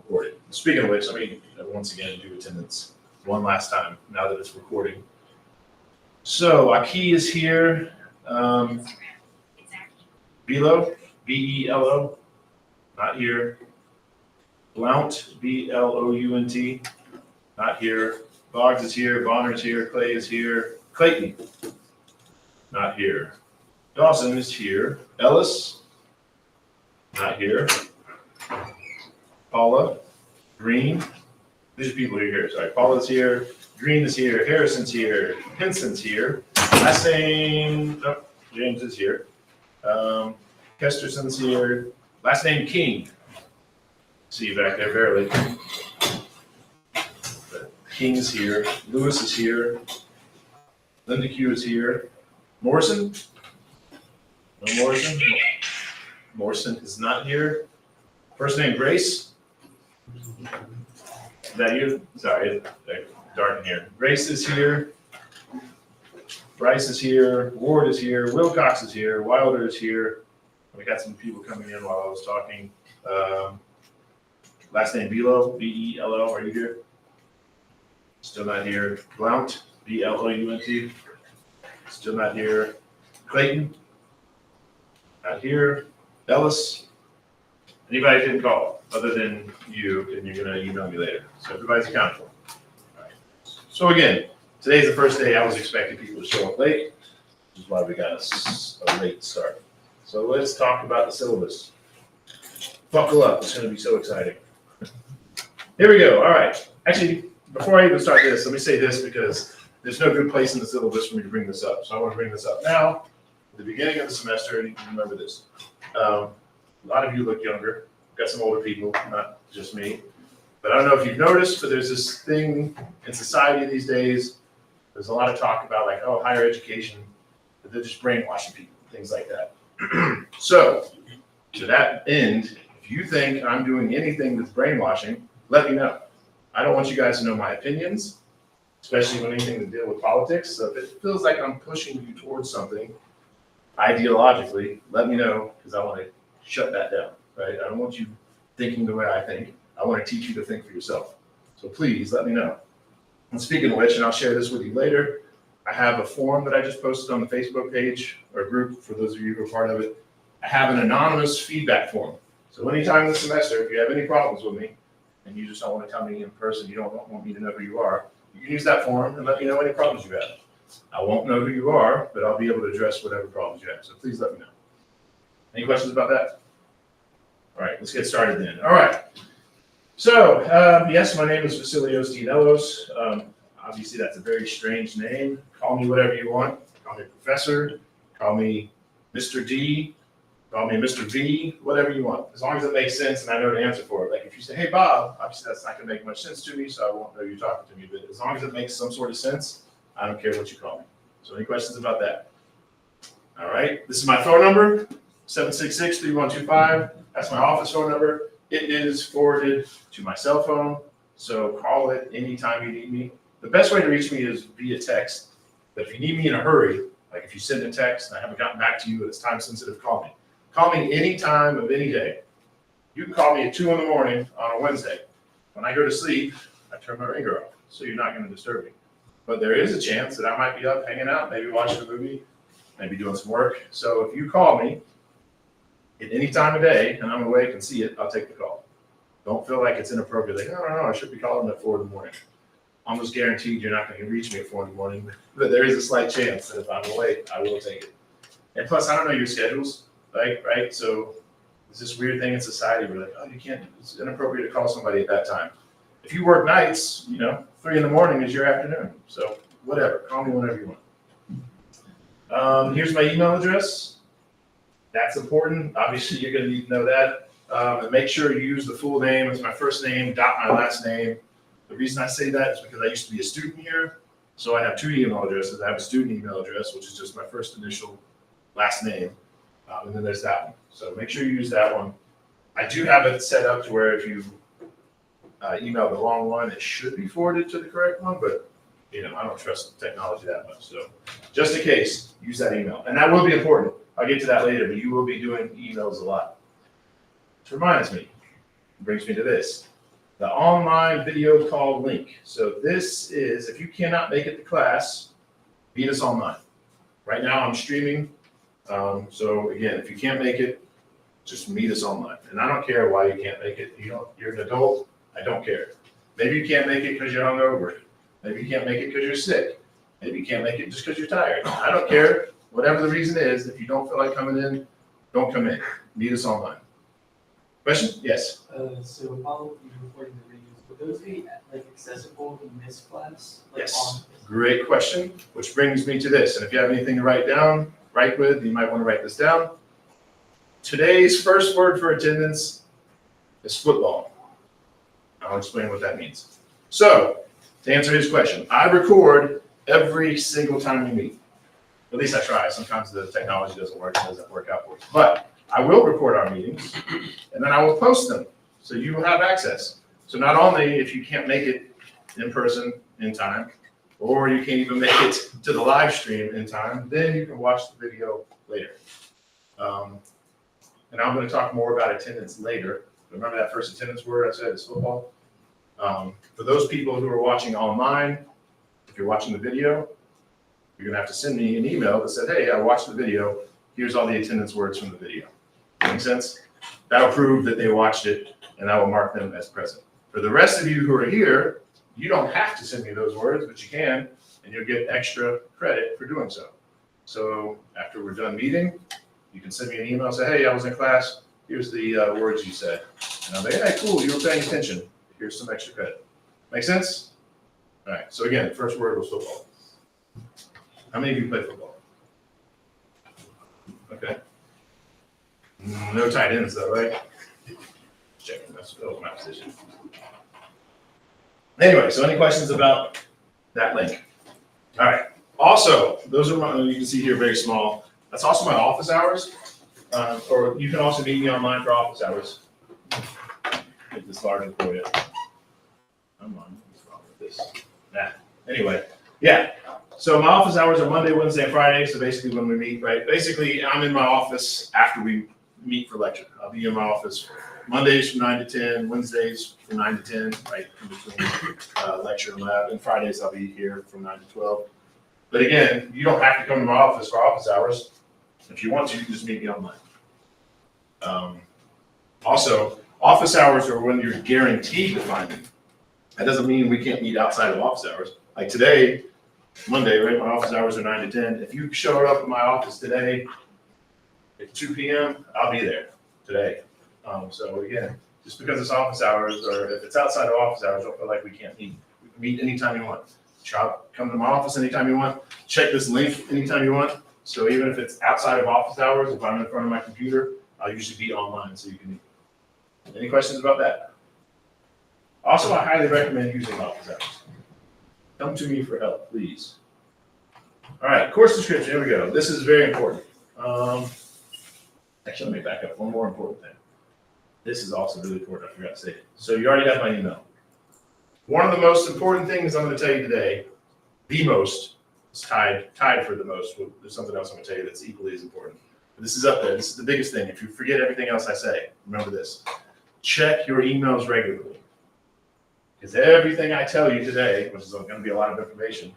recorded. Speaking of which, let me once again do attendance one last time now that it's recording. So Aki is here. Belo, B-E-L-O, not here. Blount, B-L-O-U-N-T, not here. Boggs is here. Bonner's here. Clay is here. Clayton, not here. Dawson is here. Ellis, not here. Paula, Green, these are people who are here. Sorry, Paula's here. Green is here. Harrison's here. Henson's here. Last name, oh, James is here. Kesterson's here. Last name King. See you back there, barely. But King is here. Lewis is here. Linda Q is here. Morrison? No Morrison? Morrison is not here. First name Grace? Is that you? Sorry, it's dark in here. Grace is here. Bryce is here. Ward is here. Wilcox is here. Wilder is here. We got some people coming in while I was talking. Last name Belo, B-E-L-O. Are you here? Still not here. Blount, B-L-O-U-N-T. Still not here. Clayton, not here. Ellis, anybody didn't call other than you, and you're going to email me later. So everybody's accounted for. All right. So again, today's the first day I was expecting people to show up late, which is why we got a late start. So let's talk about the syllabus. Buckle up, it's going to be so exciting. Here we go. All right. Actually, before I even start this, let me say this because there's no good place in the syllabus for me to bring this up. So I want to bring this up now, at the beginning of the semester, and you can remember this. A lot of you look younger. Got some older people, not just me. But I don't know if you've noticed, but there's this thing in society these days. There's a lot of talk about like, oh, higher education, but they're just brainwashing people, things like that. So to that end, if you think I'm doing anything that's brainwashing, let me know. I don't want you guys to know my opinions, especially when anything to deal with politics. So if it feels like I'm pushing you towards something ideologically, let me know because I want to shut that down, right? I don't want you thinking the way I think. I want to teach you to think for yourself. So please let me know. And speaking of which, and I'll share this with you later, I have a form that I just posted on the Facebook page or group for those of you who are part of it. I have an anonymous feedback form. So anytime this semester, if you have any problems with me and you just don't want to tell me in person, you don't want me to know who you are, you can use that form and let me know any problems you have. I won't know who you are, but I'll be able to address whatever problems you have. So please let me know. Any questions about that? All right, let's get started then. All right. So, yes, my name is Vasilios Dienelos. Obviously, that's a very strange name. Call me whatever you want. Call me Professor. Call me Mr. D. Call me Mr. V. Whatever you want. As long as it makes sense and I know to answer for it. Like if you say, hey, Bob, obviously that's not going to make much sense to me, so I won't know you're talking to me. But as long as it makes some sort of sense, I don't care what you call me. So any questions about that? All right. This is my phone number, 766-3125. That's my office phone number. It is forwarded to my cell phone, so call it anytime you need me. The best way to reach me is via text, but if you need me in a hurry, like if you send a text and I haven't gotten back to you and it's time sensitive, call me. Call me any time of any day. You can call me at 2 in the morning on a Wednesday. When I go to sleep, I turn my ringer off, so you're not going to disturb me. But there is a chance that I might be up hanging out, maybe watching a movie, maybe doing some work. So if you call me at any time of day and I'm awake and see it, I'll take the call. Don't feel like it's inappropriate. Like, no, I should be calling at 4 in the morning. Almost guaranteed you're not going to reach me at 4 in the morning, but there is a slight chance that if I'm awake, I will take it. And plus, I don't know your schedules, right? So it's this weird thing in society where like, oh, you can't, it's inappropriate to call somebody at that time. If you work nights, 3 in the morning is your afternoon. So whatever, call me whenever you want. Here's my email address. That's important. Obviously, you're going to need to know that. And make sure you use the full name. It's my first name, dot my last name. The reason I say that is because I used to be a student here. So I have 2 email addresses. I have a student email address, which is just my first initial last name. And then there's that one. So make sure you use that one. I do have it set up to where if you email the wrong one, it should be forwarded to the correct one. But, I don't trust technology that much. So just in case, use that email. And that will be important. I'll get to that later, but you will be doing emails a lot. Which reminds me, brings me to this. the online video call link. So this is, if you cannot make it to class, meet us online. Right now I'm streaming. So again, if you can't make it, just meet us online. And I don't care why you can't make it. You're an adult. I don't care. Maybe you can't make it because you're hungover. Maybe you can't make it because you're sick. Maybe you can't make it just because you're tired. I don't care. Whatever the reason is, if you don't feel like coming in, don't come in. Meet us online. Question? Yes. So I'll be recording the videos. Would those be like accessible in this class? Like Yes. Great question, which brings me to this. And if you have anything to write with, you might want to write this down. Today's first word for attendance is football. I'll explain what that means. So, to answer his question, I record every single time we meet. At least I try. Sometimes the technology doesn't work, it doesn't work out for us. But I will record our meetings, and then I will post them, so you will have access. So not only if you can't make it in person in time, or you can't even make it to the live stream in time, then you can watch the video later. And I'm going to talk more about attendance later. Remember that first attendance word I said is football? For those people who are watching online, if you're watching the video, you're going to have to send me an email that said, hey, I watched the video. Here's all the attendance words from the video. Make sense? That'll prove that they watched it, and I will mark them as present. For the rest of you who are here, you don't have to send me those words, but you can, and you'll get extra credit for doing so. So after we're done meeting, you can send me an email and say, hey, I was in class. Here's the words you said. And I'll be, hey, cool, you were paying attention. Here's some extra credit. Make sense? All right, so again, first word was football. How many of you play football? Okay. No tight ends though, right? Checking my position. Anyway, so any questions about that link? All right. Also, those are you can see here very small. That's also my office hours. Or you can also meet me online for office hours. Make this larger for you. Come on, what's wrong with this? Nah. Anyway, yeah. So my office hours are Monday, Wednesday, and Friday. So basically when we meet, right? Basically, I'm in my office after we meet for lecture. I'll be in my office Mondays from 9 to 10, Wednesdays from 9 to 10, right in between lecture and lab. And Fridays I'll be here from 9 to 12. But again, you don't have to come to my office for office hours. If you want to, you can just meet me online. Also, office hours are when you're guaranteed to find me. That doesn't mean we can't meet outside of office hours. Like today, Monday, right? My office hours are 9 to 10. If you showed up in my office today at 2 p.m., I'll be there today. So again, just because it's office hours, or if it's outside of office hours, don't feel like we can't meet. We can meet anytime you want. Come to my office anytime you want. Check this link anytime you want. So even if it's outside of office hours, if I'm in front of my computer, I'll usually be online so you can meet. Any questions about that? Also, I highly recommend using office hours. Come to me for help, please. All right, course description, here we go. This is very important. Actually, let me back up. One more important thing. This is also really important. I forgot to say it. So you already got my email. One of the most important things I'm going to tell you today, the most, is tied for the most. There's something else I'm going to tell you that's equally as important. But this is up there. This is the biggest thing. If you forget everything else I say, remember this. Check your emails regularly. Because everything I tell you today, which is going to be a lot of information,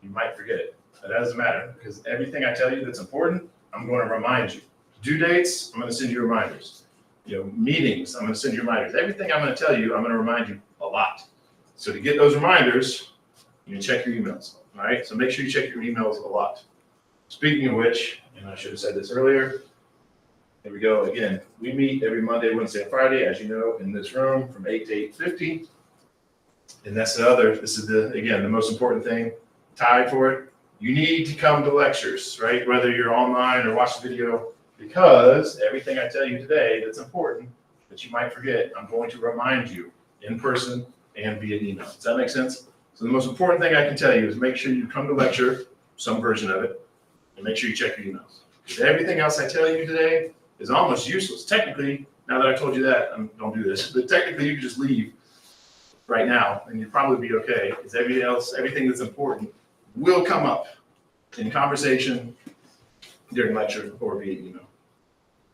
you might forget it. That doesn't matter, because everything I tell you that's important, I'm going to remind you. Due dates, I'm going to send you reminders. Meetings, I'm going to send you reminders. Everything I'm going to tell you, I'm going to remind you a lot. So to get those reminders, you can check your emails. All right, so make sure you check your emails a lot. Speaking of which, and I should have said this earlier, here we go again. We meet every Monday, Wednesday, and Friday, as you know, in this room from 8 to 8:50. And this is the most important thing, tied for it. You need to come to lectures, right? Whether you're online or watch the video, because everything I tell you today that's important that you might forget, I'm going to remind you in person and via email. Does that make sense? So the most important thing I can tell you is make sure you come to lecture, some version of it, and make sure you check your emails. Because everything else I tell you today is almost useless. Technically, now that I told you that, don't do this, but technically you can just leave right now and you'd probably be okay, because everything that's important will come up in conversation during lecture or via email.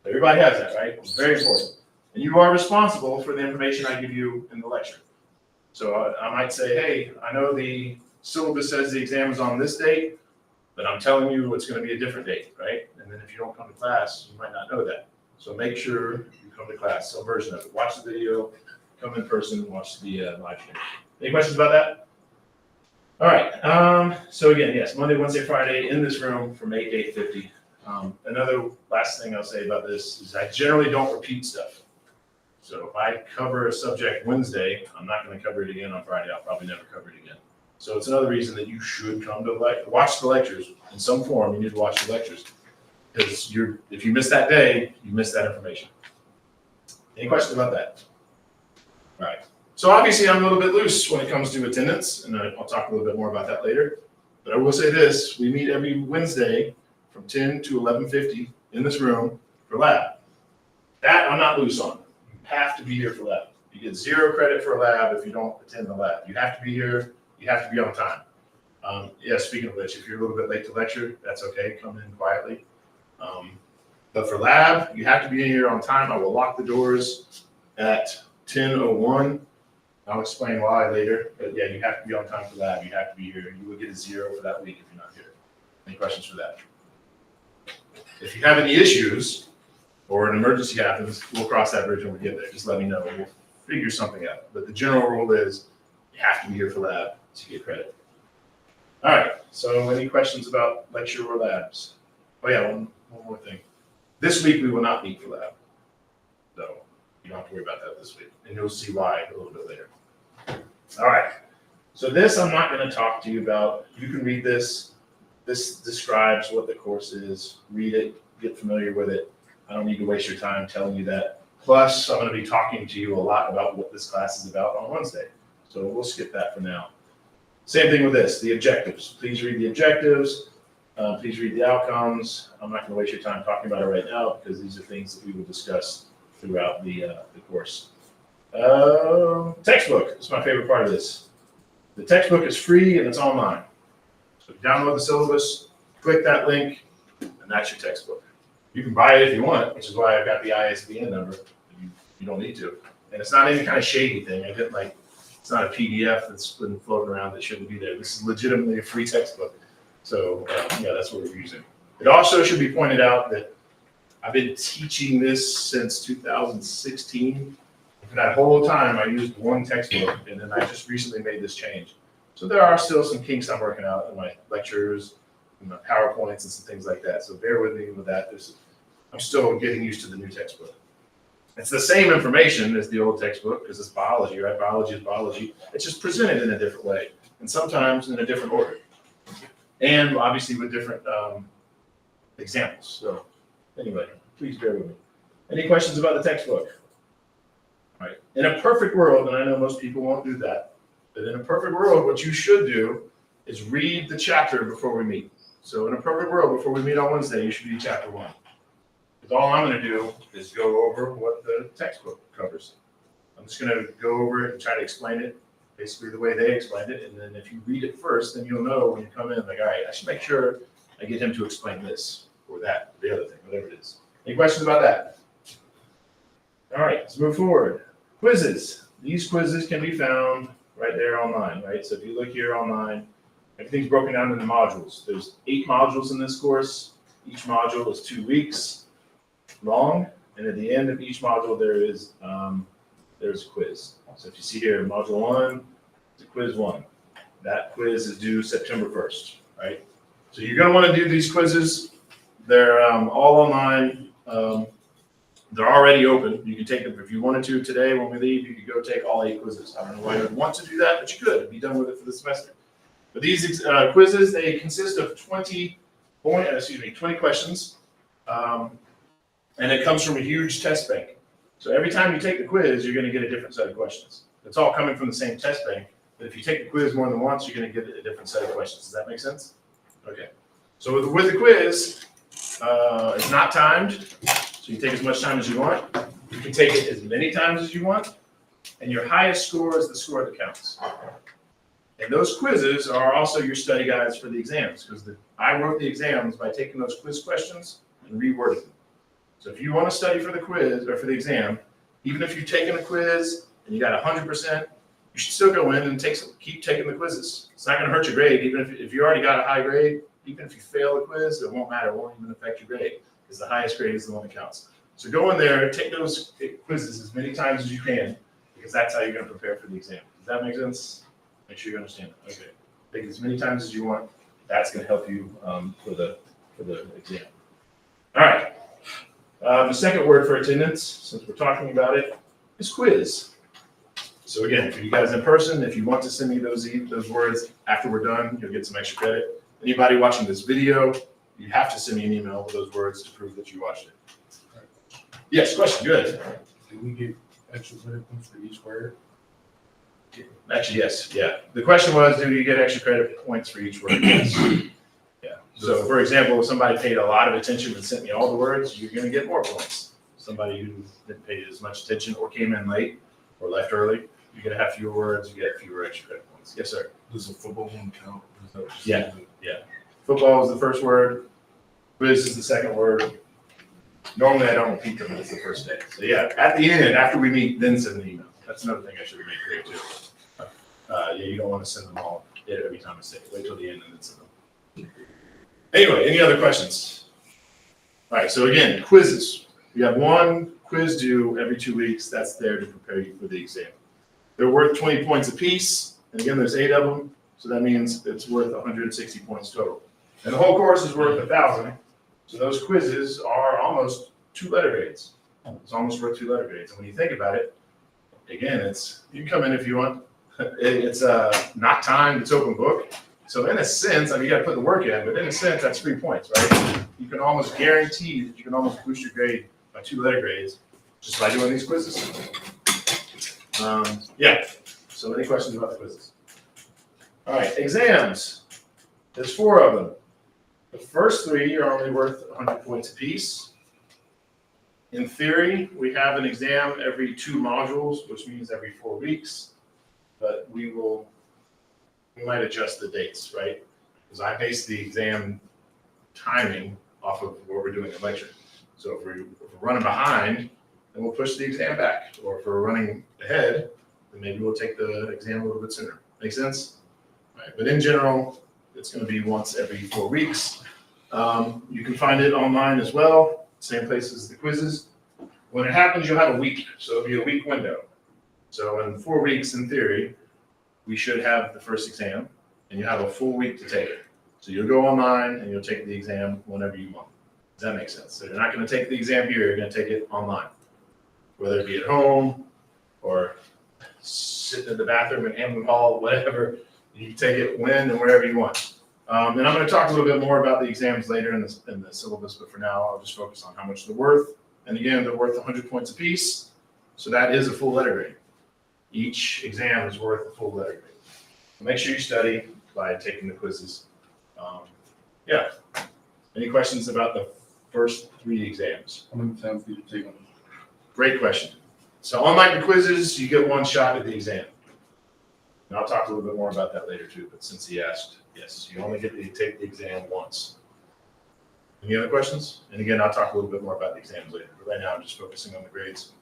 Everybody has that, right? It's very important. And you are responsible for the information I give you in the lecture. So I might say, hey, I know the syllabus says the exam is on this date, but I'm telling you it's going to be a different date, right? And then if you don't come to class, you might not know that. So make sure you come to class, some version of it. Watch the video, come in person, watch the live stream. Any questions about that? All right. So again, yes, Monday, Wednesday, Friday in this room from 8 to 8:50. Another last thing I'll say about this is I generally don't repeat stuff. So if I cover a subject Wednesday, I'm not going to cover it again on Friday. I'll probably never cover it again. So it's another reason that you should come to watch the lectures in some form. You need to watch the lectures because if you miss that day, you miss that information. Any questions about that? All right. So obviously I'm a little bit loose when it comes to attendance, and I'll talk a little bit more about that later. But I will say this: we meet every Wednesday from 10 to 11:50 in this room for lab. That I'm not loose on. You have to be here for lab. You get 0 credit for a lab if you don't attend the lab. You have to be here. You have to be on time. Yeah, speaking of which, if you're a little bit late to lecture, that's okay. Come in quietly. But for lab, you have to be in here on time. I will lock the doors at 10:01. I'll explain why later. But yeah, you have to be on time for lab. You have to be here. You will get a 0 for that week if you're not here. Any questions for that? If you have any issues or an emergency happens, we'll cross that bridge when we get there. Just let me know. We'll figure something out. But the general rule is you have to be here for lab to get credit. All right, so any questions about lecture or labs? Oh yeah, one more thing. This week we will not meet for lab. So you don't have to worry about that this week. And you'll see why a little bit later. All right, so this I'm not going to talk to you about. You can read this. This describes what the course is. Read it, get familiar with it. I don't need to waste your time telling you that. Plus, I'm going to be talking to you a lot about what this class is about on Wednesday. So we'll skip that for now. Same thing with this, the objectives. Please read the objectives. Please read the outcomes. I'm not going to waste your time talking about it right now because these are things that we will discuss throughout the course. Textbook is my favorite part of this. The textbook is free and it's online. So download the syllabus, click that link, and that's your textbook. You can buy it if you want, which is why I've got the ISBN number. You don't need to. And it's not any kind of shady thing. It's not a PDF that's been floating around that shouldn't be there. This is legitimately a free textbook. So yeah, that's what we're using. It also should be pointed out that I've been teaching this since 2016. For that whole time, I used one textbook, and then I just recently made this change. So there are still some kinks I'm working out in my lectures, and my PowerPoints, and some things like that. So bear with me with that. I'm still getting used to the new textbook. It's the same information as the old textbook because it's biology, right? Biology is biology. It's just presented in a different way, and sometimes in a different order, and obviously with different examples. So anyway, please bear with me. Any questions about the textbook? All right. In a perfect world, and I know most people won't do that, but in a perfect world, what you should do is read the chapter before we meet. So in a perfect world, before we meet on Wednesday, you should read chapter 1. Because all I'm going to do is go over what the textbook covers. I'm just going to go over it and try to explain it basically the way they explained it. And then if you read it first, then you'll know when you come in, like, all right, I should make sure I get him to explain this or that, or the other thing, whatever it is. Any questions about that? All right, let's move forward. Quizzes. These quizzes can be found right there online, right? So if you look here online, everything's broken down into modules. There's 8 modules in this course. Each module is 2 weeks long, and at the end of each module there's a quiz. So if you see here, module 1, it's a quiz 1. That quiz is due September 1st, right? So you're going to want to do these quizzes. They're all online. They're already open. You can take them if you wanted to today when we leave. You could go take all 8 quizzes. I don't know why you would want to do that, but you could be done with it for the semester. But these quizzes, they consist of 20 questions. And it comes from a huge test bank. So every time you take the quiz, you're going to get a different set of questions. It's all coming from the same test bank. But if you take the quiz more than once, you're going to get a different set of questions. Does that make sense? Okay. So with the quiz, it's not timed. So you take as much time as you want. You can take it as many times as you want. And your highest score is the score that counts. And those quizzes are also your study guides for the exams, because I wrote the exams by taking those quiz questions and rewording them. So if you want to study for the quiz or for the exam, even if you've taken a quiz and you got 100%, you should still go in and keep taking the quizzes. It's not gonna hurt your grade, even if you already got a high grade, even if you fail the quiz, it won't matter, it won't even affect your grade, because the highest grade is the one that counts. So go in there, take those quizzes as many times as you can, because that's how you're gonna prepare for the exam. Does that make sense? Make sure you understand it. Okay. Take it as many times as you want. That's gonna help you for the exam. All right. The second word for attendance, since we're talking about it, is quiz. So again, for you guys in person, if you want to send me those words after we're done, you'll get some extra credit. Anybody watching this video, you have to send me an email with those words to prove that you watched it. Yes, question, good. Do we get extra credit points for each word? Actually, yes, yeah. The question was, do you get extra credit points for each word? Yes. Yeah. So for example, if somebody paid a lot of attention and sent me all the words, you're gonna get more points. Somebody who didn't pay as much attention or came in late or left early, you're gonna have fewer words, you get fewer extra credit points. Yes, sir. Does a football one count? Is that what Yeah. you're saying? Football is the first word, quiz is the second word. Normally I don't repeat them, it's the first day. So yeah, at the end, after we meet, then send an email. That's another thing I should have made clear too. Yeah, you don't want to send them all every time I say it. Wait till the end and then send them. Anyway, any other questions? All right, so again, quizzes. You have one quiz due every 2 weeks. That's there to prepare you for the exam. They're worth 20 points apiece. And again, there's 8 of them. So that means it's worth 160 points total. And the whole course is worth 1,000. So those quizzes are almost 2 letter grades. It's almost worth 2 letter grades. And when you think about it, again, you can come in if you want. It's not timed, it's open book. So in a sense, I mean, you gotta put the work in, but in a sense, that's 3 points, right? You can almost guarantee that you can almost boost your grade by 2 letter grades just by doing these quizzes. Yeah, so any questions about the quizzes? All right, exams. There's 4 of them. The first 3 are only worth 100 points apiece. In theory, we have an exam every 2 modules, which means every 4 weeks. But we might adjust the dates, right? Because I base the exam timing off of what we're doing in lecture. So if we're running behind, then we'll push the exam back. Or if we're running ahead, then maybe we'll take the exam a little bit sooner. Make sense? Right. But in general, it's going to be once every 4 weeks. You can find it online as well, same place as the quizzes. When it happens, you'll have a week. So it'll be a week window. So in 4 weeks, in theory, we should have the first exam, and you have a full week to take it. So you'll go online and you'll take the exam whenever you want. Does that make sense? So you're not going to take the exam here, you're going to take it online. Whether it be at home or sitting in the bathroom in Hamlin Hall, whatever, you can take it when and wherever you want. And I'm going to talk a little bit more about the exams later in the syllabus, but for now, I'll just focus on how much they're worth. And again, they're worth 100 points apiece, so that is a full letter grade. Each exam is worth a full letter grade. So make sure you study by taking the quizzes. Yeah. Any questions about the first 3 exams? How many times do you take them? Great question. So unlike the quizzes, you get 1 shot at the exam. And I'll talk a little bit more about that later too, but since he asked, yes, you only get to take the exam once. Any other questions? And again, I'll talk a little bit more about the exams later, but right now I'm just focusing on the grades.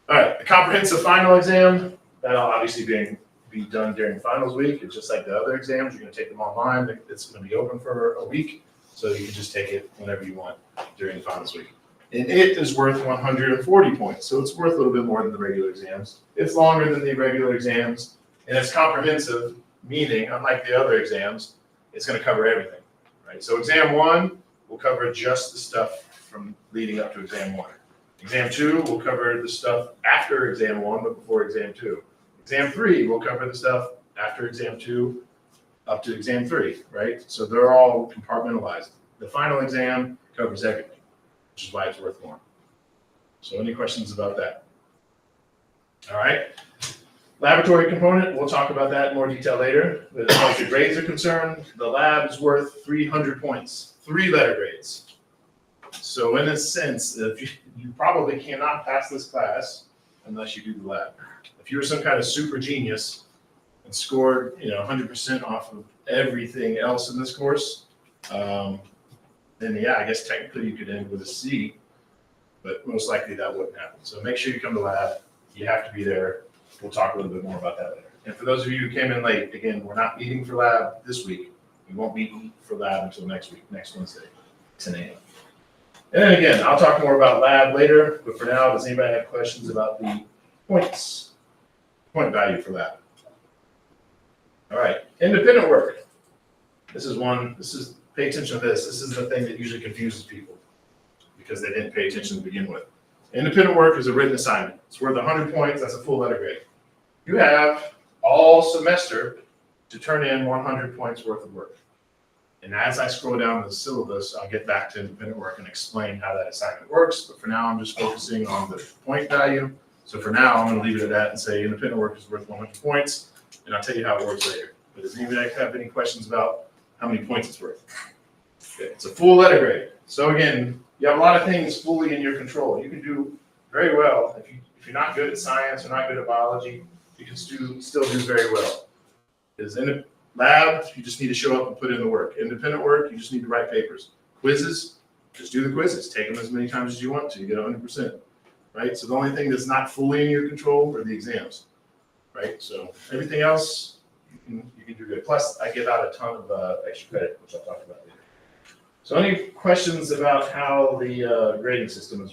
All right, the comprehensive final exam, that'll obviously be done during finals week. It's just like the other exams, you're gonna take them online. It's gonna be open for a week, so you can just take it whenever you want during finals week. And it is worth 140 points, so it's worth a little bit more than the regular exams. It's longer than the regular exams, and it's comprehensive, meaning, unlike the other exams, it's gonna cover everything, right? So exam 1 will cover just the stuff from leading up to exam 1. Exam 2 will cover the stuff after exam 1, but before exam 2. Exam 3 will cover the stuff after exam 2 up to exam 3, right? So they're all compartmentalized. The final exam covers everything, which is why it's worth more. So any questions about that? All right. Laboratory component, we'll talk about that in more detail later. But as far as your grades are concerned, the lab is worth 300 points, 3 letter grades. So in a sense, if you probably cannot pass this class unless you do the lab. If you were some kind of super genius and scored, 100% off of everything else in this course, then yeah, I guess technically you could end with a C, but most likely that wouldn't happen. So make sure you come to lab. You have to be there. We'll talk a little bit more about that later. And for those of you who came in late, again, we're not meeting for lab this week. We won't meet for lab until next week, next Wednesday, 10 a.m. And then again, I'll talk more about lab later, but for now, does anybody have questions about the point value for lab? All right, independent work. Pay attention to this. This is the thing that usually confuses people because they didn't pay attention to begin with. Independent work is a written assignment. It's worth 100 points. That's a full letter grade. You have all semester to turn in 100 points worth of work. And as I scroll down the syllabus, I'll get back to independent work and explain how that assignment works. But for now, I'm just focusing on the point value. So for now, I'm going to leave it at that and say independent work is worth 100 points. And I'll tell you how it works later. But does anybody have any questions about how many points it's worth? Okay, it's a full letter grade. So again, you have a lot of things fully in your control. You can do very well. If you're not good at science or not good at biology, you can still do very well. Because in a lab, you just need to show up and put in the work. Independent work, you just need to write papers. Quizzes, just do the quizzes. Take them as many times as you want to. You get 100%. Right? So the only thing that's not fully in your control are the exams. Right? So everything else, you can do good. Plus, I give out a ton of extra credit, which I'll talk about later. So any questions about how the grading system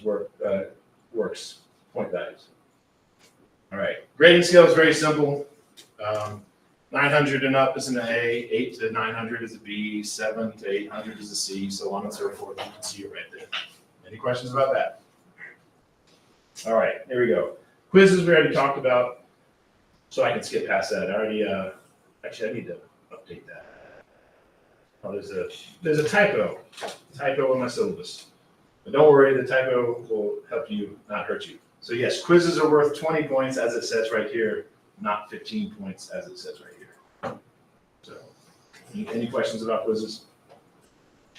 works, point values? All right, grading scale is very simple. 900 and up is an A, 8 to 900 is a B, 7 to 800 is a C, so on and so forth. You can see it right there. Any questions about that? All right, here we go. Quizzes we already talked about, so I can skip past that. I already, actually I need to update that. Oh, there's a typo in my syllabus. But don't worry, the typo will help you, not hurt you. So yes, quizzes are worth 20 points as it says right here, not 15 points as it says right here. So, any questions about quizzes?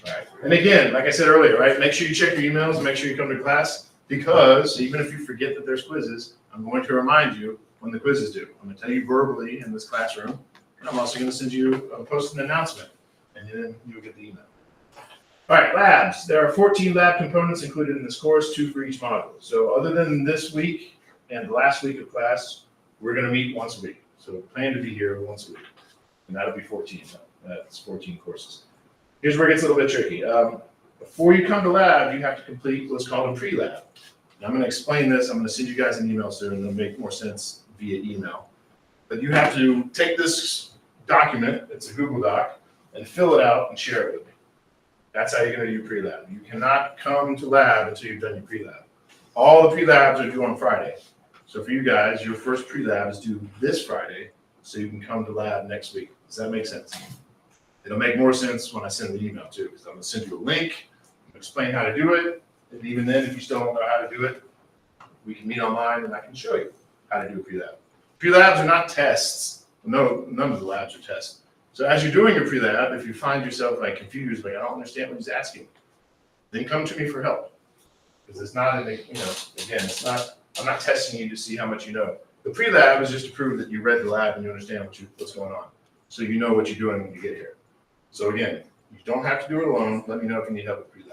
All right. And again, like I said earlier, right, make sure you check your emails and make sure you come to class because even if you forget that there's quizzes, I'm going to remind you when the quizzes due. I'm going to tell you verbally in this classroom, and I'm also going to send you post an announcement, and then you'll get the email. All right, labs. There are 14 lab components included in this course, 2 for each module. So other than this week and the last week of class, we're going to meet once a week. So plan to be here once a week, and that'll be 14. That's 14 courses. Here's where it gets a little bit tricky. Before you come to lab, you have to complete what's called a pre-lab. And I'm going to explain this. I'm going to send you guys an email soon, and it'll make more sense via email. But you have to take this document, it's a Google Doc, and fill it out and share it with me. That's how you're going to do pre-lab. You cannot come to lab until you've done your pre-lab. All the pre-labs are due on Friday. So for you guys, your first pre-lab is due this Friday, so you can come to lab next week. Does that make sense? It'll make more sense when I send the email too, because I'm going to send you a link, explain how to do it, and even then, if you still don't know how to do it, we can meet online and I can show you how to do a pre-lab. Pre-labs are not tests. No, none of the labs are tests. So as you're doing your pre-lab, if you find yourself like confused, like I don't understand what he's asking, then come to me for help. Because it's not, again, it's not, I'm not testing you to see how much you know. The pre-lab is just to prove that you read the lab and you understand what's going on. So you know what you're doing when you get here. So again, you don't have to do it alone. Let me know if you need help with pre-labs.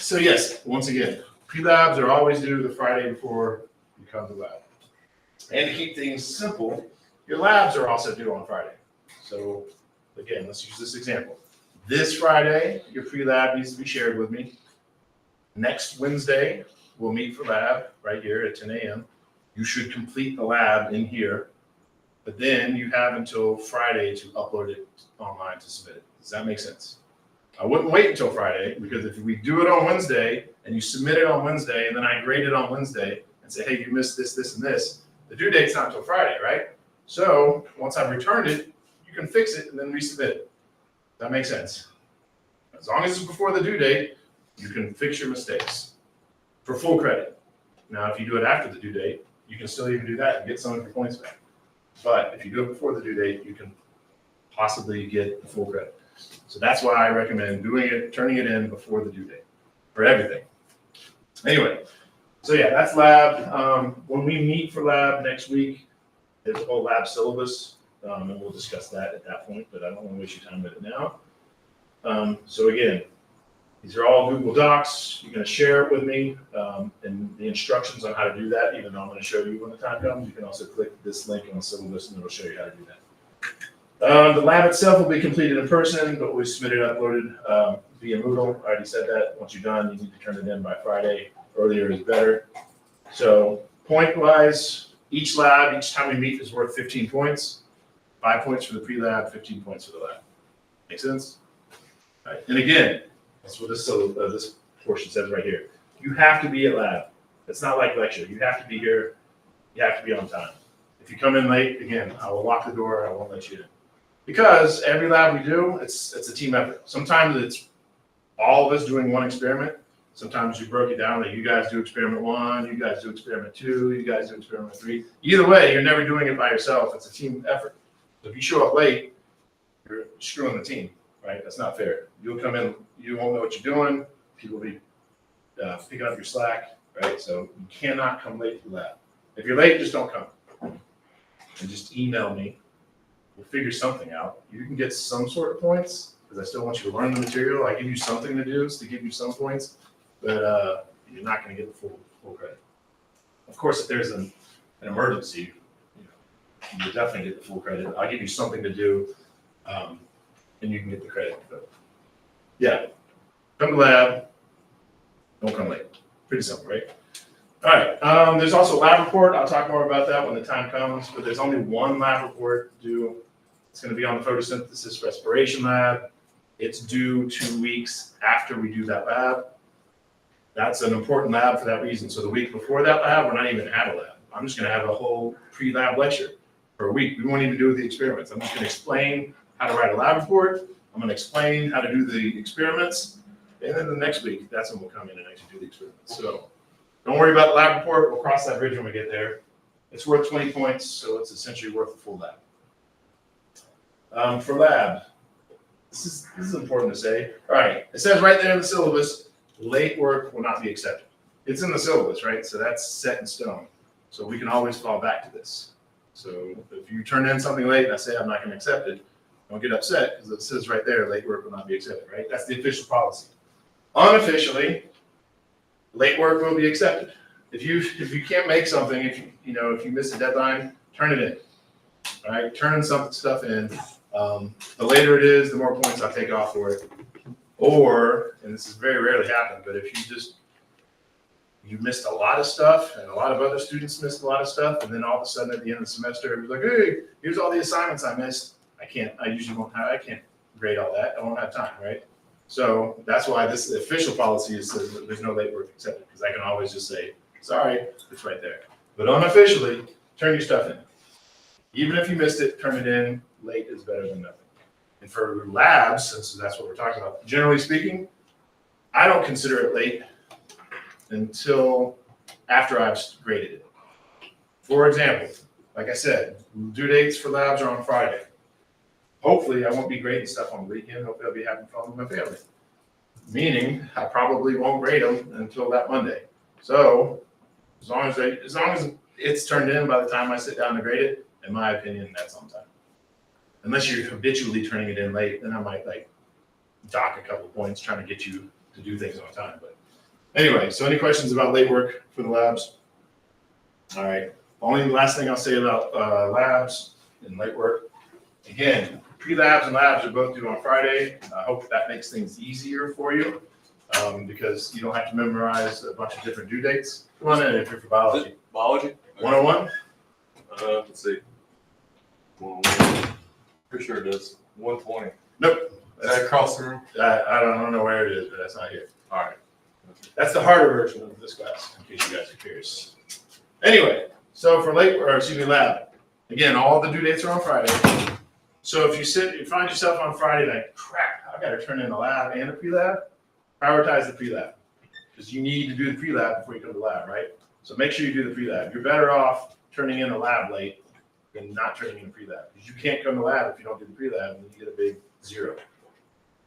So yes, once again, pre-labs are always due the Friday before you come to lab. And to keep things simple, your labs are also due on Friday. So again, let's use this example. This Friday, your pre-lab needs to be shared with me. Next Wednesday, we'll meet for lab right here at 10 a.m. You should complete the lab in here, but then you have until Friday to upload it online to submit it. Does that make sense? I wouldn't wait until Friday because if we do it on Wednesday and you submit it on Wednesday and then I grade it on Wednesday and say, hey, you missed this, this, and this, the due date's not until Friday, right? So once I've returned it, you can fix it and then resubmit it. Does that make sense? As long as it's before the due date, you can fix your mistakes for full credit. Now, if you do it after the due date, you can still even do that and get some of your points back. But if you do it before the due date, you can possibly get the full credit. So that's why I recommend doing it, turning it in before the due date for everything. Anyway, so yeah, that's lab. When we meet for lab next week, there's a whole lab syllabus, and we'll discuss that at that point, but I don't want to waste your time with it now. So again, These are all Google Docs. You're going to share it with me, and the instructions on how to do that, even though I'm going to show you when the time comes. You can also click this link on the syllabus and it'll show you how to do that. The lab itself will be completed in person, but we submitted and uploaded via Moodle. I already said that. Once you're done, you need to turn it in by Friday. Earlier is better. So point-wise, each lab, each time we meet is worth 15 points. 5 points for the pre-lab, 15 points for the lab. Make sense? All right. And again, that's what this portion says right here. You have to be at lab. It's not like lecture. You have to be here. You have to be on time. If you come in late, again, I will lock the door. I won't let you in. Because every lab we do, it's a team effort. Sometimes it's all of us doing one experiment. Sometimes you broke it down that you guys do experiment 1, you guys do experiment 2, you guys do experiment 3. Either way, you're never doing it by yourself. It's a team effort. So if you show up late, you're screwing the team, right? That's not fair. You'll come in, you won't know what you're doing. People will be picking up your slack, right? So you cannot come late to the lab. If you're late, just don't come. And just email me. We'll figure something out. You can get some sort of points because I still want you to learn the material. I give you something to do to give you some points, but you're not going to get the full credit. Of course, if there's an emergency, you definitely get the full credit. I'll give you something to do, and you can get the credit. But yeah, come to lab, don't come late. Pretty simple, right? All right, there's also a lab report. I'll talk more about that when the time comes, but there's only one lab report due. It's going to be on the photosynthesis respiration lab. It's due 2 weeks after we do that lab. That's an important lab for that reason. So the week before that lab, we're not even at a lab. I'm just going to have a whole pre-lab lecture for a week. We won't even do the experiments. I'm just going to explain how to write a lab report. I'm going to explain how to do the experiments. And then the next week, that's when we'll come in and actually do the experiments. So don't worry about the lab report. We'll cross that bridge when we get there. It's worth 20 points, so it's essentially worth the full lab. For lab, this is important to say. All right, it says right there in the syllabus, late work will not be accepted. It's in the syllabus, right? So that's set in stone. So we can always fall back to this. So if you turn in something late and I say I'm not going to accept it, don't get upset because it says right there, late work will not be accepted, right? That's the official policy. Unofficially, late work will be accepted. If you can't make something, if you miss a deadline, turn it in. All right, turn some stuff in. The later it is, the more points I'll take off for it. Or, and this is very rarely happen, but if you missed a lot of stuff and a lot of other students missed a lot of stuff, and then all of a sudden at the end of the semester, it was like, hey, here's all the assignments I missed. I can't grade all that. I won't have time, right? So that's why this official policy is that there's no late work accepted, because I can always just say, sorry, it's right there. But unofficially, turn your stuff in. Even if you missed it, turn it in. Late is better than nothing. And for labs, since that's what we're talking about, generally speaking, I don't consider it late until after I've graded it. For example, like I said, due dates for labs are on Friday. Hopefully, I won't be grading stuff on the weekend. Hopefully, I'll be having fun with my family. Meaning, I probably won't grade them until that Monday. So, as long as it's turned in by the time I sit down to grade it, in my opinion, that's on time. Unless you're habitually turning it in late, then I might dock a couple points trying to get you to do things on time. But anyway, so any questions about late work for the labs? All right. Only last thing I'll say about labs and late work. Again, pre-labs and labs are both due on Friday. I hope that makes things easier for you because you don't have to memorize a bunch of different due dates. Come on in if you're for biology. Biology? 101? Let's see. 101. Pretty sure it is. 120. Nope. Is that across the room? I don't know where it is, but that's not here. All right. That's the harder version of this class, in case you guys are curious. Anyway, so for lab, again, all the due dates are on Friday. So if you find yourself on Friday like, crap, I've got to turn in a lab and a pre-lab, prioritize the pre-lab. Because you need to do the pre-lab before you come to lab, right? So make sure you do the pre-lab. You're better off turning in a lab late than not turning in a pre-lab. Because you can't come to lab if you don't do the pre-lab and you get a big 0.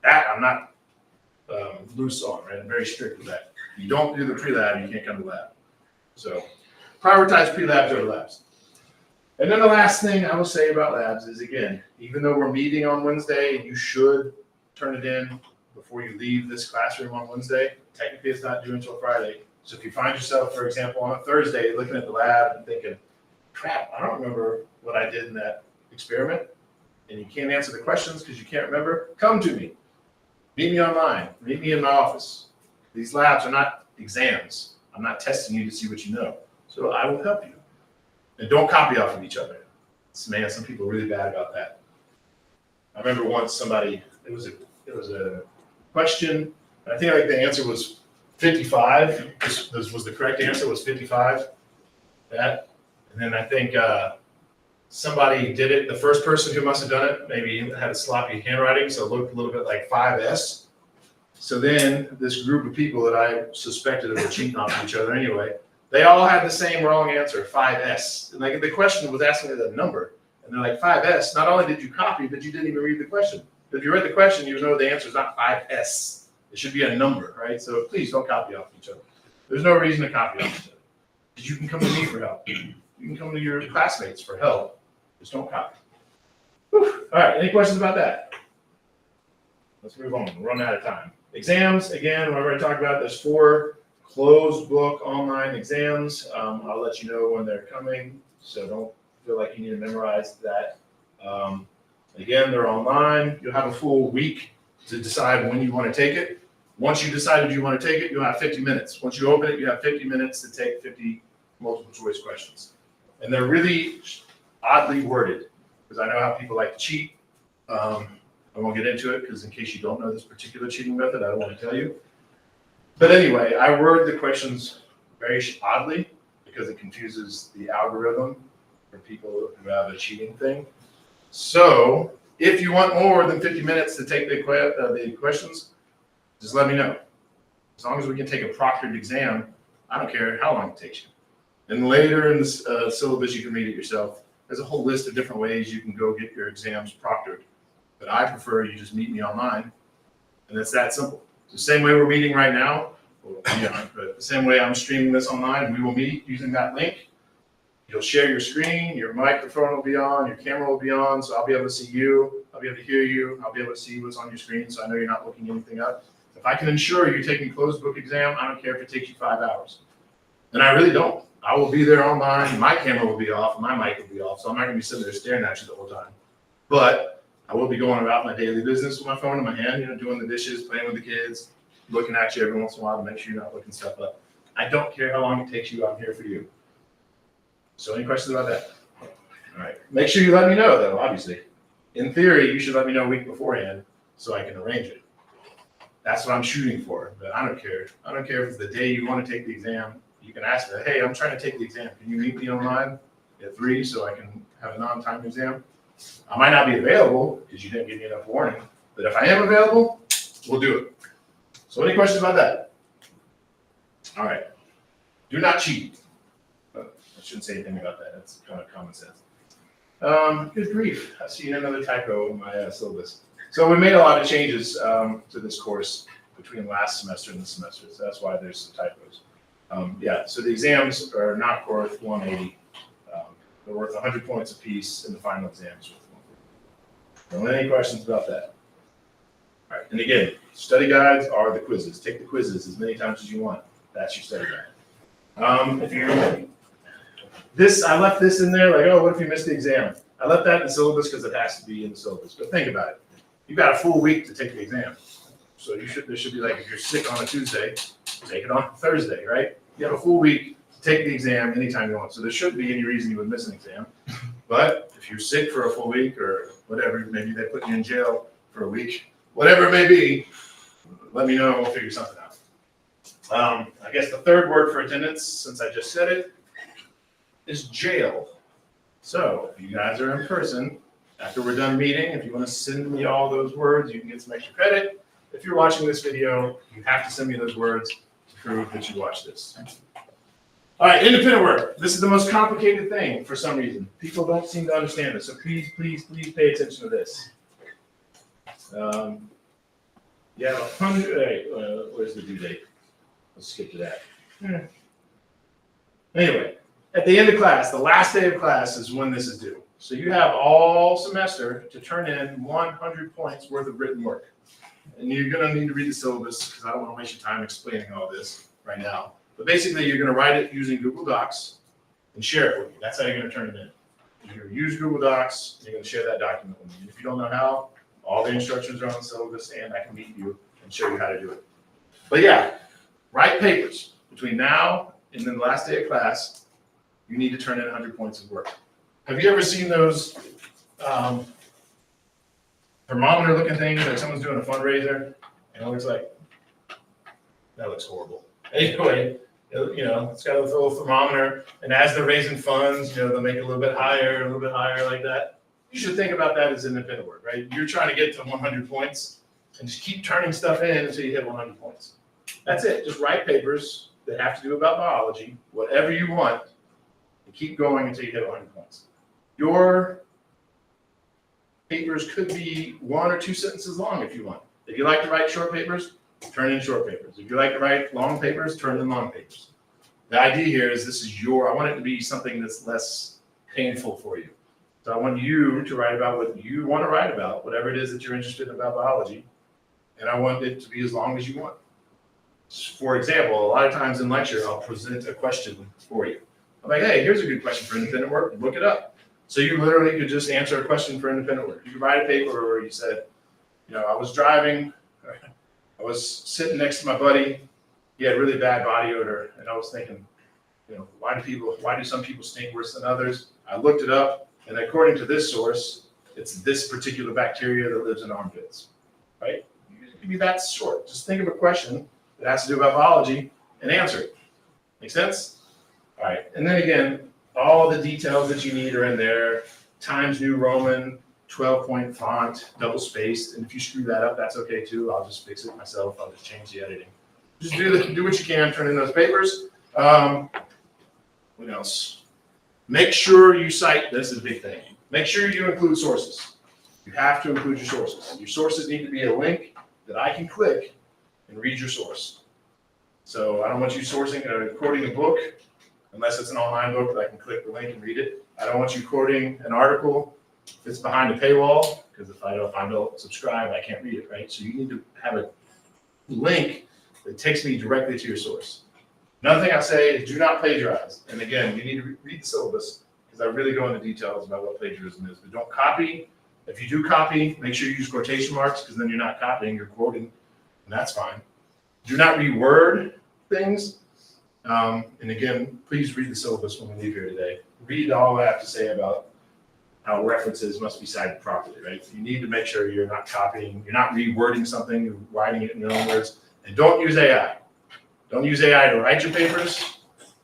That I'm not loose on, right? I'm very strict with that. If you don't do the pre-lab, you can't come to lab. So prioritize pre-labs over labs. And then the last thing I will say about labs is, again, even though we're meeting on Wednesday and you should turn it in before you leave this classroom on Wednesday. Technically, it's not due until Friday. So if you find yourself, for example, on a Thursday, looking at the lab and thinking, crap, I don't remember what I did in that experiment, and you can't answer the questions because you can't remember, come to me. Meet me online. Meet me in my office. These labs are not exams. I'm not testing you to see what you know. So I will help you. And don't copy off of each other. Man, some people are really bad about that. I remember once it was a question, and I think like the answer was 55. This was the correct answer, was 55. That. And then I think somebody did it, the first person who must have done it maybe had a sloppy handwriting, so it looked a little bit like 5S. So then this group of people that I suspected of cheating off of each other anyway, they all had the same wrong answer, 5S. And like the question was asking me the number, and they're like, 5S, not only did you copy, but you didn't even read the question. But if you read the question, you know the answer is not 5S. It should be a number, right? So please don't copy off each other. There's no reason to copy off each other. Because you can come to me for help. You can come to your classmates for help. Just don't copy. Whew. All right, any questions about that? Let's move on. We're running out of time. Exams, again, whenever I talk about, there's 4 closed book online exams. I'll let you know when they're coming, so don't feel like you need to memorize that. Again, they're online. You'll have a full week to decide when you want to take it. Once you decided you want to take it, you'll have 50 minutes. Once you open it, you have 50 minutes to take 50 multiple choice questions. And they're really oddly worded, because I know how people like to cheat. I won't get into it, because in case you don't know this particular cheating method, I don't want to tell you. But anyway, I word the questions very oddly, because it confuses the algorithm for people who have a cheating thing. So if you want more than 50 minutes to take the questions, just let me know. As long as we can take a proctored exam, I don't care how long it takes you. And later in the syllabus, you can read it yourself. There's a whole list of different ways you can go get your exams proctored. But I prefer you just meet me online, and it's that simple. The same way we're meeting right now, but the same way I'm streaming this online, we will meet using that link. You'll share your screen, your microphone will be on, your camera will be on, so I'll be able to see you, I'll be able to hear you, I'll be able to see what's on your screen, so I know you're not looking anything up. If I can ensure you're taking a closed book exam, I don't care if it takes you 5 hours. And I really don't. I will be there online, my camera will be off, my mic will be off, so I'm not gonna be sitting there staring at you the whole time. But I will be going about my daily business with my phone in my hand, doing the dishes, playing with the kids, looking at you every once in a while to make sure you're not looking stuff up. I don't care how long it takes you, I'm here for you. So any questions about that? All right, make sure you let me know though, obviously. In theory, you should let me know a week beforehand so I can arrange it. That's what I'm shooting for, but I don't care. I don't care if it's the day you want to take the exam. You can ask me, hey, I'm trying to take the exam. Can you meet me online at 3 so I can have a non-time exam? I might not be available because you didn't give me enough warning, but if I am available, we'll do it. So any questions about that? All right. Do not cheat. I shouldn't say anything about that. That's kind of common sense. Good grief. I see another typo in my syllabus. So we made a lot of changes to this course between last semester and this semester, so that's why there's some typos. So the exams are not worth 180. They're worth 100 points apiece, and the final exam is worth 140. Don't any questions about that? All right, and again, study guides are the quizzes. Take the quizzes as many times as you want. That's your study guide. If you're I left this in there, like, oh, what if you missed the exam? I left that in the syllabus because it has to be in the syllabus. But think about it. You've got a full week to take the exam. So there should be like, if you're sick on a Tuesday, take it on Thursday, right? You have a full week to take the exam anytime you want. So there shouldn't be any reason you would miss an exam. But if you're sick for a full week or whatever, maybe they put you in jail for a week, whatever it may be, let me know and we'll figure something out. I guess the third word for attendance, since I just said it, is jail. So if you guys are in person, after we're done meeting, if you want to send me all those words, you can get some extra credit. If you're watching this video, you have to send me those words to prove that you watched this. All right, independent work. This is the most complicated thing for some reason. People don't seem to understand this, so please, please, please pay attention to this. You have 100, where's the due date? Let's skip to that. Anyway, at the end of class, the last day of class is when this is due. So you have all semester to turn in 100 points worth of written work. and you're gonna need to read the syllabus, because I don't wanna waste your time explaining all this right now. But basically, you're gonna write it using Google Docs and share it with me. That's how you're gonna turn it in. You're gonna use Google Docs, and you're gonna share that document with me. And if you don't know how, all the instructions are on the syllabus, and I can meet you and show you how to do it. But yeah, write papers. Between now and then the last day of class, you need to turn in 100 points of work. Have you ever seen those thermometer looking things, like someone's doing a fundraiser, and it looks like, that looks horrible. Anyway, it's got a little thermometer, and as they're raising funds, they'll make it a little bit higher like that. You should think about that as independent work, right? You're trying to get to 100 points, and just keep turning stuff in until you hit 100 points. That's it. Just write papers that have to do about biology, whatever you want, and keep going until you hit 100 points. Your papers could be 1 or 2 sentences long if you want. If you like to write short papers, turn in short papers. If you like to write long papers, turn in long papers. The idea here is I want it to be something that's less painful for you. So I want you to write about what you want to write about, whatever it is that you're interested in about biology, and I want it to be as long as you want. For example, a lot of times in lecture, I'll present a question for you. I'm like, hey, here's a good question for independent work, look it up. So you literally could just answer a question for independent work. You could write a paper where you said, I was driving, I was sitting next to my buddy, he had really bad body odor, and I was thinking, why do some people stink worse than others? I looked it up, and according to this source, it's this particular bacteria that lives in armpits, right? It can be that short. Just think of a question that has to do about biology and answer it. Make sense? All right, and then again, all the details that you need are in there. Times New Roman, 12-point font, double spaced, and if you screw that up, that's okay too. I'll just fix it myself. I'll just change the editing. Just do what you can, turn in those papers. What else? Make sure you cite, this is a big thing. Make sure you include sources. You have to include your sources. Your sources need to be a link that I can click and read your source. So I don't want you quoting a book, unless it's an online book that I can click the link and read it. I don't want you quoting an article if it's behind a paywall, because if I don't subscribe, I can't read it, right? So you need to have a link that takes me directly to your source. Another thing I say is do not plagiarize. And again, you need to read the syllabus, because I really go into details about what plagiarism is. But don't copy. If you do copy, make sure you use quotation marks, because then you're not copying, you're quoting, and that's fine. Do not reword things. And again, please read the syllabus when we leave here today. Read all I have to say about how references must be cited properly, right? You need to make sure you're not copying, you're not rewording something, you're writing it in your own words. And don't use AI. Don't use AI to write your papers.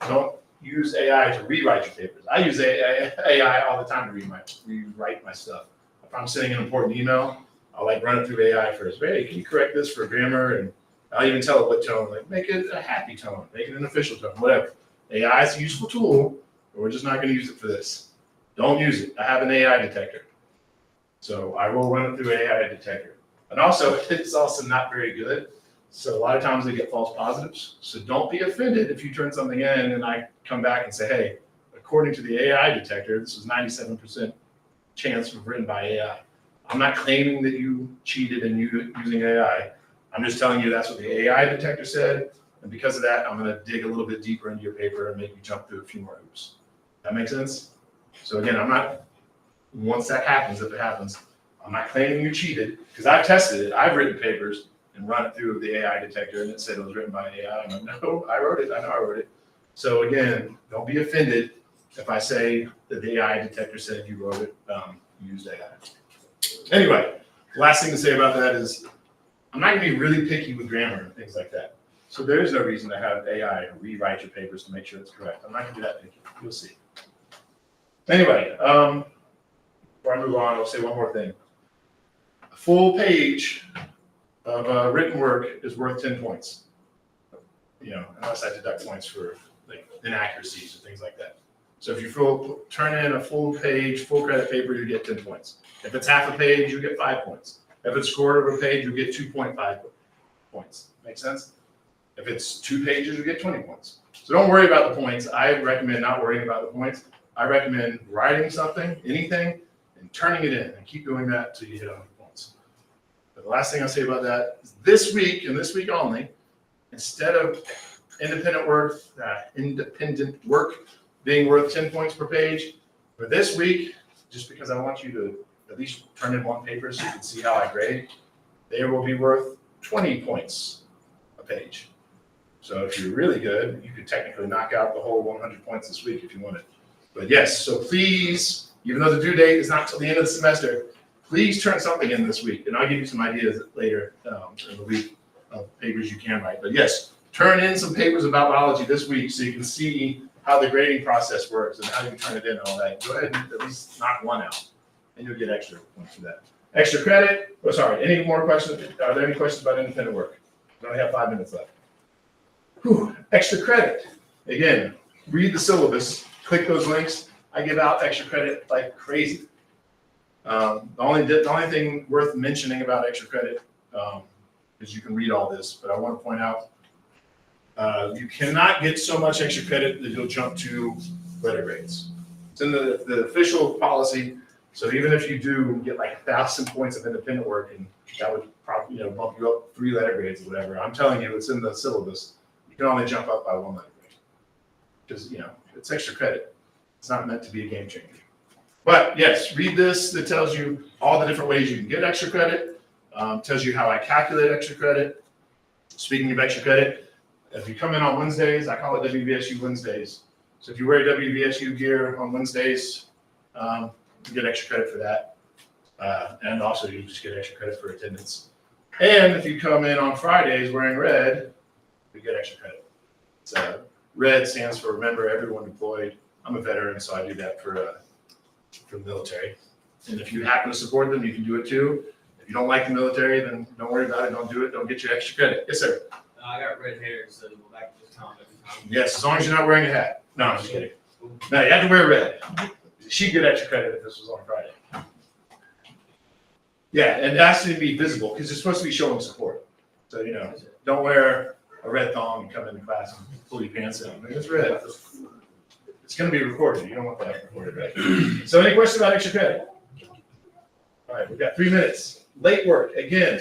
Don't use AI to rewrite your papers. I use AI all the time to rewrite my stuff. If I'm sending an important email, I'll run it through AI first. Hey, can you correct this for grammar? And I'll even tell it what tone, make it a happy tone, make it an official tone, whatever. AI is a useful tool, but we're just not going to use it for this. Don't use it. I have an AI detector. So I will run it through AI detector. And also, it's also not very good. So a lot of times they get false positives. So don't be offended if you turn something in and I come back and say, hey, according to the AI detector, this is 97% chance of written by AI. I'm not claiming that you cheated in using AI. I'm just telling you that's what the AI detector said. And because of that, I'm going to dig a little bit deeper into your paper and make you jump through a few more hoops. That makes sense? So again, once that happens, if it happens, I'm not claiming you cheated, because I've tested it. I've written papers and run it through the AI detector, and it said it was written by AI. I'm like, no, I wrote it. I know I wrote it. So again, don't be offended if I say that the AI detector said you wrote it, you used AI. Anyway, last thing to say about that is I'm not going to be really picky with grammar and things like that. So there is no reason to have AI rewrite your papers to make sure it's correct. I'm not going to do that picky. You'll see. Anyway, before I move on, I'll say one more thing. A full page of written work is worth 10 points. Unless I deduct points for inaccuracies or things like that. So if you turn in a full page, full credit paper, you get 10 points. If it's half a page, you get 5 points. If it's a quarter of a page, you get 2.5 points. Make sense? If it's 2 pages, you get 20 points. So don't worry about the points. I recommend not worrying about the points. I recommend writing something, anything, and turning it in, and keep doing that until you hit 100 points. But the last thing I'll say about that is this week and this week only, instead of independent work being worth 10 points per page, for this week, just because I want you to at least turn in one paper so you can see how I grade, they will be worth 20 points a page. So if you're really good, you could technically knock out the whole 100 points this week if you wanted. But yes, so please, even though the due date is not till the end of the semester, please turn something in this week, and I'll give you some ideas later in the week of papers you can write. But yes, turn in some papers about biology this week so you can see how the grading process works and how you turn it in and all that. Go ahead and at least knock one out, and you'll get extra points for that. Extra credit. Oh, sorry. Any more questions? Are there any questions about independent work? We only have 5 minutes left. Whew. Extra credit. Again, read the syllabus. Click those links. I give out extra credit like crazy. The only thing worth mentioning about extra credit is you can read all this, but I want to point out you cannot get so much extra credit that you'll jump to letter grades. It's in the official policy. So even if you do get like 1,000 points of independent work, and that would probably bump you up 3 letter grades or whatever, I'm telling you, it's in the syllabus. You can only jump up by 1 letter grade because it's extra credit. It's not meant to be a game changer. But yes, read this. That tells you all the different ways you can get extra credit. Tells you how I calculate extra credit. Speaking of extra credit, if you come in on Wednesdays, I call it WVSU Wednesdays. So if you wear WVSU gear on Wednesdays, you get extra credit for that. And also you just get extra credit for attendance. And if you come in on Fridays wearing red, you get extra credit. So red stands for Remember Everyone Deployed. I'm a veteran, so I do that for the military. And if you happen to support them, you can do it too. If you don't like the military, then don't worry about it. Don't do it. Don't get your extra credit. Yes, sir. I got red hair, so we'll back to this comment every time. Yes, as long as you're not wearing a hat. No, I'm just kidding. No, you have to wear red. She'd get extra credit if this was on Friday. Yeah, and it has to be visible because it's supposed to be showing support. So, don't wear a red thong and come into class and pull your pants down. It's red. It's going to be recorded. You don't want that recorded, right? So any questions about extra credit? All right, we've got 3 minutes. Late work. Again,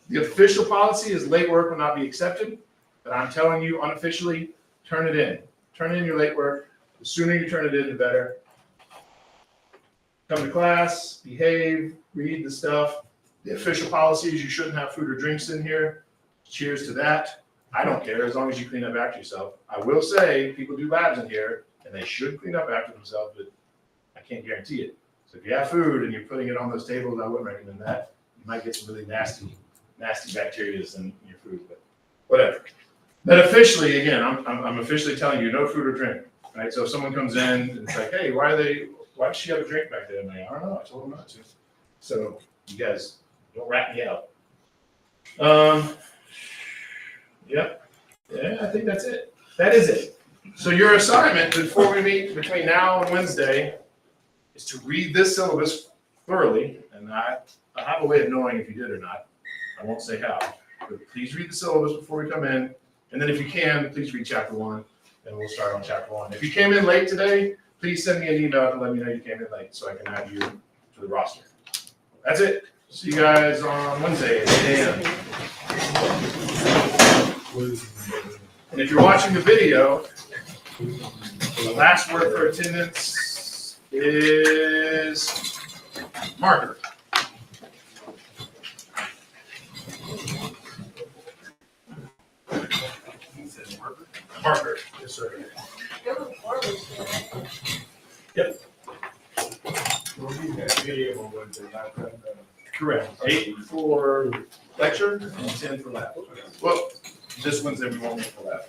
the official policy is late work will not be accepted, but I'm telling you unofficially, turn it in. Turn in your late work. The sooner you turn it in, the better. Come to class, behave, read the stuff. The official policy is you shouldn't have food or drinks in here. Cheers to that. I don't care as long as you clean up after yourself. I will say people do labs in here and they should clean up after themselves, but I can't guarantee it. So if you have food and you're putting it on those tables, I wouldn't recommend that. You might get some really nasty bacteria in your food, but whatever. But officially, again, I'm officially telling you no food or drink, right? So if someone comes in and it's like, hey, why does she have a drink back there? And I don't know, I told them not to. So you guys don't rat me out. Yeah, I think that's it. That is it. So your assignment before we meet between now and Wednesday is to read this syllabus thoroughly. And I have a way of knowing if you did or not. I won't say how, but please read the syllabus before we come in. And then if you can, please read chapter 1 and we'll start on chapter 1. If you came in late today, please send me an email to let me know you came in late so I can add you to the roster. That's it. See you guys on Wednesday at 8 a.m. And if you're watching the video, the last word for attendance is marker. Marker. Yes, sir. Yep. Correct. 8 for lecture and 10 for lab. Well, this one's every moment for lab.